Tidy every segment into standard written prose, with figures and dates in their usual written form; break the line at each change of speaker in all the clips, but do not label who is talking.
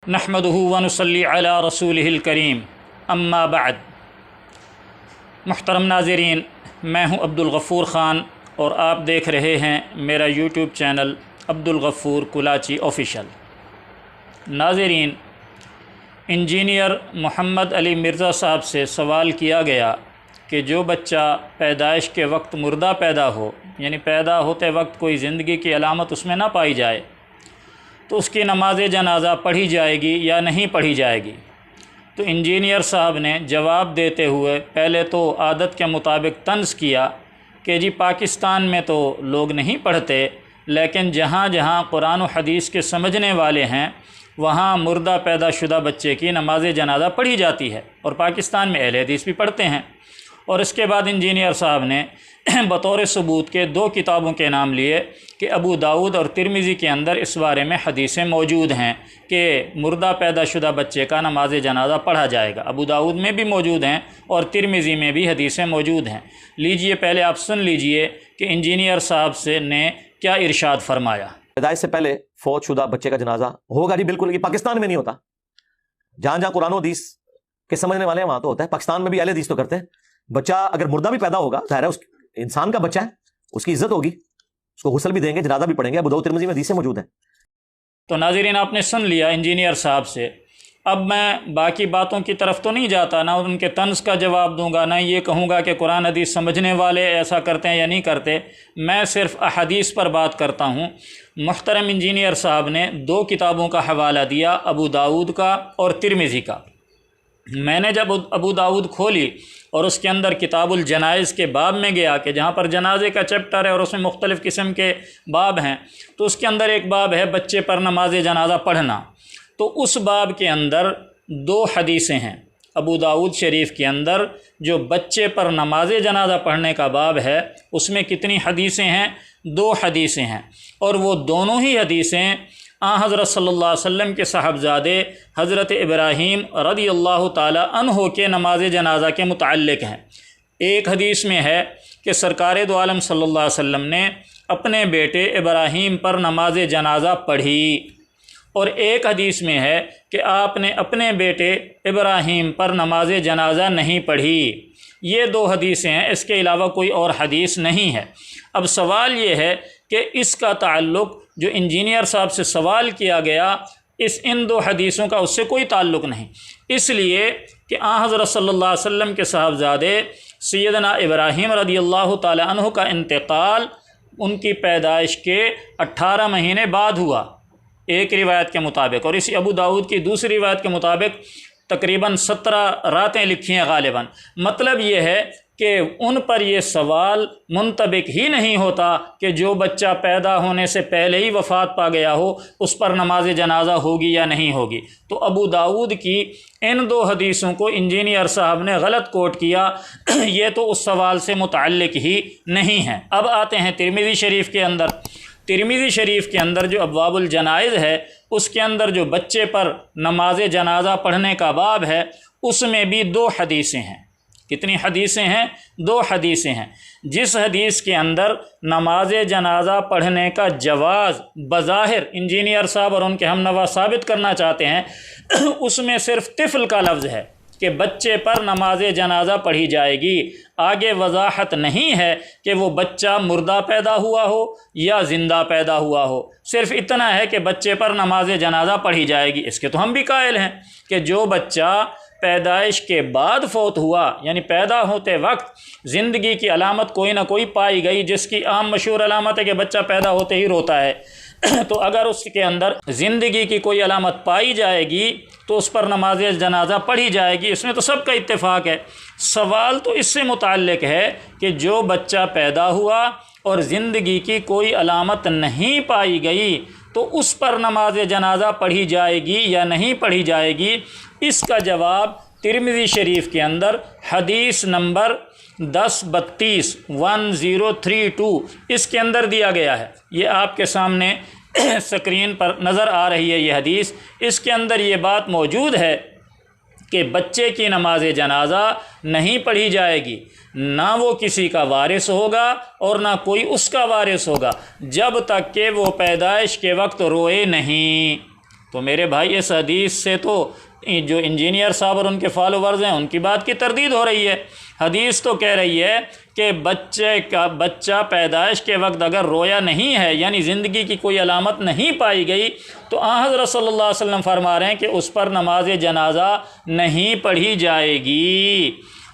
नहमदुहु व नुसल्ली अला रसूलिहिल करीम अम्मा बाद। मुहतरम नाज़रीन, मैं हूं अब्दुल गफ़ूर ख़ान और आप देख रहे हैं मेरा यूट्यूब चैनल अब्दुल गफ़ूर कुलाची ऑफ़िशियल। नाज़रीन, इंजीनियर मोहम्मद अली मिर्ज़ा साहब से सवाल किया गया कि जो बच्चा पैदाइश के वक्त मुर्दा पैदा हो, यानी पैदा होते वक्त कोई ज़िंदगी की अलामत उसमें ना पाई जाए, तो उसकी नमाज जनाज़ा पढ़ी जाएगी या नहीं पढ़ी जाएगी। तो इंजीनियर साहब ने जवाब देते हुए पहले तो आदत के मुताबिक तंज़ किया कि जी पाकिस्तान में तो लोग नहीं पढ़ते, लेकिन जहाँ जहाँ कुरान और हदीस के समझने वाले हैं वहाँ मुर्दा पैदा शुदा बच्चे की नमाज जनाज़ा पढ़ी जाती है और पाकिस्तान में अहले हदीस भी पढ़ते हैं। और इसके बाद इंजीनियर साहब ने बतौर सबूत के दो किताबों के नाम लिए कि अबू दाऊद और तिरमिज़ी के अंदर इस बारे में हदीसें मौजूद हैं कि मुर्दा पैदा शुदा बच्चे का नमाज जनाज़ा पढ़ा जाएगा। अबू दाऊद में भी मौजूद हैं और तिरमिज़ी में भी हदीसें मौजूद हैं। लीजिए, पहले आप सुन लीजिए कि इंजीनियर साहब से ने क्या इरशाद फरमाया।
पैदाइश से पहले फौत शुदा बच्चे का जनाजा होगा जी, बिल्कुल। ये पाकिस्तान में नहीं होता। जहाँ जहाँ कुरान हदीस के समझने वाले हैं वहाँ तो होता है। पाकिस्तान में भी अहले हदीस तो करते हैं। बच्चा अगर मुर्दा भी पैदा होगा, ज़ाहिर है उस इंसान का बच्चा है, उसकी इज्जत होगी, उसको गुस्ल भी देंगे, जनाजा भी पढ़ेंगे। अबू दाऊद तिरमिज़ी में हदीसें मौजूद हैं।
तो नाज़रीन, आपने सुन लिया इंजीनियर साहब से। अब मैं बाकी बातों की तरफ तो नहीं जाता, ना उनके तंज़ का जवाब दूंगा, ना ये कहूँगा कि कुरान हदीस समझने वाले ऐसा करते हैं या नहीं करते। मैं सिर्फ़ अहदीस पर बात करता हूँ। मुहतरम इंजीनियर साहब ने दो किताबों का हवाला दिया, अबू दाऊद का और तिरमिज़ी का। मैंने जब अबू दाऊद खोली और उसके अंदर किताबुल जनाइज़ के बाब में गया कि जहाँ पर जनाजे का चैप्टर है और उसमें मुख्तलिफ़ किस्म के बाब हैं, तो उसके अंदर एक बाब है बच्चे पर नमाज जनाजा पढ़ना। तो उस बाब के अंदर दो हदीसें हैं। अबू दाऊद शरीफ के अंदर जो बच्चे पर नमाज जनाजा पढ़ने का बाब है उसमें कितनी हदीसें हैं? दो हदीसें हैं। और वो दोनों ही हदीसें हज़रत सल्लल्लाहु अलैहि वसल्लम के साहबजादे हज़रत इब्राहीम रज़ियल्लाहु ताला अन्हो के नमाज जनाजा के मुताल्लिक़ हैं। एक हदीस में है कि सरकार दो आलम सल्लल्लाहु अलैहि वसल्लम ने अपने बेटे इब्राहीम पर नमाज जनाजा पढ़ी, और एक हदीस में है कि आपने अपने बेटे इब्राहीम पर नमाज जनाजा नहीं पढ़ी। ये दो हदीसें हैं, इसके अलावा कोई और हदीस नहीं है। अब सवाल ये है कि इसका ताल्लुक़ जो इंजीनियर साहब से सवाल किया गया, इन दो हदीसों का उससे कोई ताल्लुक़ नहीं, इसलिए कि हज़रत सल्लल्लाहु अलैहि वसल्लम के साहबजादे सैयदना इब्राहीम रज़ियल्लाहु ताला अन्हु का इंतकाल उनकी पैदाइश के 18 महीने बाद हुआ, एक रिवायत के मुताबिक। और इसी अबू दाऊद की दूसरी रिवायत के मुताबिक तकरीबन 17 रातें लिखी हैं गालिबन। मतलब ये है कि उन पर ये सवाल मुंतबिक ही नहीं होता कि जो बच्चा पैदा होने से पहले ही वफ़ात पा गया हो उस पर नमाज जनाजा होगी या नहीं होगी। तो अबू दाऊद की इन दो हदीसों को इंजीनियर साहब ने गलत कोट किया। ये तो उस सवाल से मुताल्लिक़ ही नहीं है। अब आते हैं तिरमिज़ी शरीफ के अंदर। तिरमिज़ी शरीफ के अंदर जो अब्वाबुल जनाइज़ है उसके अंदर जो बच्चे पर नमाज जनाजा पढ़ने का बाब है उसमें भी दो हदीसें हैं। कितनी हदीसें हैं? दो हदीसें हैं। जिस हदीस के अंदर नमाज जनाजा पढ़ने का जवाज़ बज़ाहिर इंजीनियर साहब और उनके हमनवा साबित करना चाहते हैं उसमें सिर्फ तिफ़ल का लफ्ज़ है कि बच्चे पर नमाज जनाजा पढ़ी जाएगी। आगे वजाहत नहीं है कि वो बच्चा मुर्दा पैदा हुआ हो या ज़िंदा पैदा हुआ हो, सिर्फ इतना है कि बच्चे पर नमाज जनाजा पढ़ी जाएगी। इसके तो हम भी कायल हैं कि जो बच्चा पैदाइश के बाद फौत हुआ, यानी पैदा होते वक्त ज़िंदगी की अलामत कोई ना कोई पाई गई, जिसकी आम मशहूर अलामत है कि बच्चा पैदा होते ही रोता है, तो अगर उसके अंदर ज़िंदगी की कोई अलामत पाई जाएगी तो उस पर नमाज जनाजा पढ़ी जाएगी। इसमें तो सबका इत्तेफाक है। सवाल तो इससे मुताल्लिक़ है कि जो बच्चा पैदा हुआ और ज़िंदगी की कोई अलामत नहीं पाई गई तो उस पर नमाज जनाजा पढ़ी जाएगी या नहीं पढ़ी जाएगी। इसका जवाब तिरमिज़ी शरीफ के अंदर हदीस नंबर 1032 1032 इसके अंदर दिया गया है। ये आपके सामने स्क्रीन पर नज़र आ रही है ये हदीस। इसके अंदर ये बात मौजूद है कि बच्चे की नमाज जनाजा नहीं पढ़ी जाएगी, ना वो किसी का वारिस होगा और ना कोई उसका वारिस होगा, जब तक कि वो पैदाइश के वक्त रोए नहीं। تو میرے بھائی اس حدیث سے تو جو انجینئر صاحب اور ان کے فالوورز ہیں ان کی بات کی تردید ہو رہی ہے۔ حدیث تو کہہ رہی ہے کہ بچہ پیدائش کے وقت اگر رویا نہیں ہے، یعنی زندگی کی کوئی علامت نہیں پائی گئی، تو آن حضرت صلی اللہ علیہ وسلم فرما رہے ہیں کہ اس پر نماز جنازہ نہیں پڑھی جائے گی۔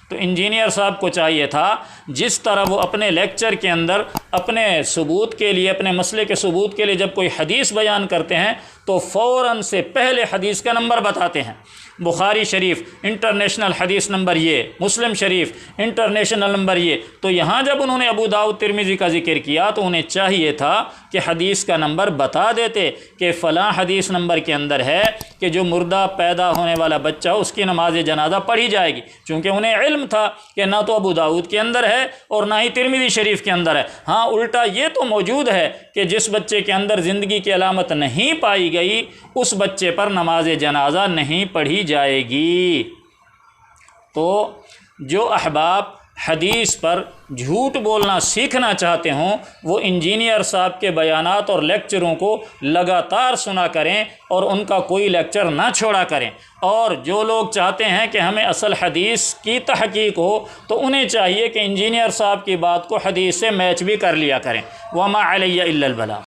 تو انجینئر صاحب کو چاہیے تھا جس طرح وہ اپنے لیکچر کے اندر اپنے ثبوت کے لیے، اپنے مسئلے کے ثبوت کے لیے جب کوئی حدیث بیان کرتے ہیں تو فوراً سے پہلے حدیث کا نمبر بتاتے ہیں۔ بخاری شریف انٹرنیشنل حدیث نمبر یہ، مسلم شریف انٹرنیشنل نمبر یہ۔ تو یہاں جب انہوں نے ابو داؤد ترمذی کا ذکر کیا تو انہیں چاہیے تھا کہ حدیث کا نمبر بتا دیتے کہ فلاں حدیث نمبر کے اندر ہے کہ جو مردہ پیدا ہونے والا بچہ اس کی نماز جنازہ پڑھی جائے گی، چونکہ انہیں علم تھا کہ نہ تو ابو داؤد کے اندر ہے اور نہ ہی ترمذی شریف کے اندر ہے۔ ہاں الٹا یہ تو موجود ہے کہ جس بچے کے اندر زندگی کی علامت نہیں پائی گئی اس بچے پر نماز جنازہ نہیں پڑھی جائے گی۔ تو جو احباب حدیث پر جھوٹ بولنا سیکھنا چاہتے ہوں وہ انجینئر صاحب کے بیانات اور لیکچروں کو لگاتار سنا کریں اور ان کا کوئی لیکچر نہ چھوڑا کریں، اور جو لوگ چاہتے ہیں کہ ہمیں اصل حدیث کی تحقیق ہو تو انہیں چاہیے کہ انجینئر صاحب کی بات کو حدیث سے میچ بھی کر لیا کریں۔ وما علی الا البلاغ۔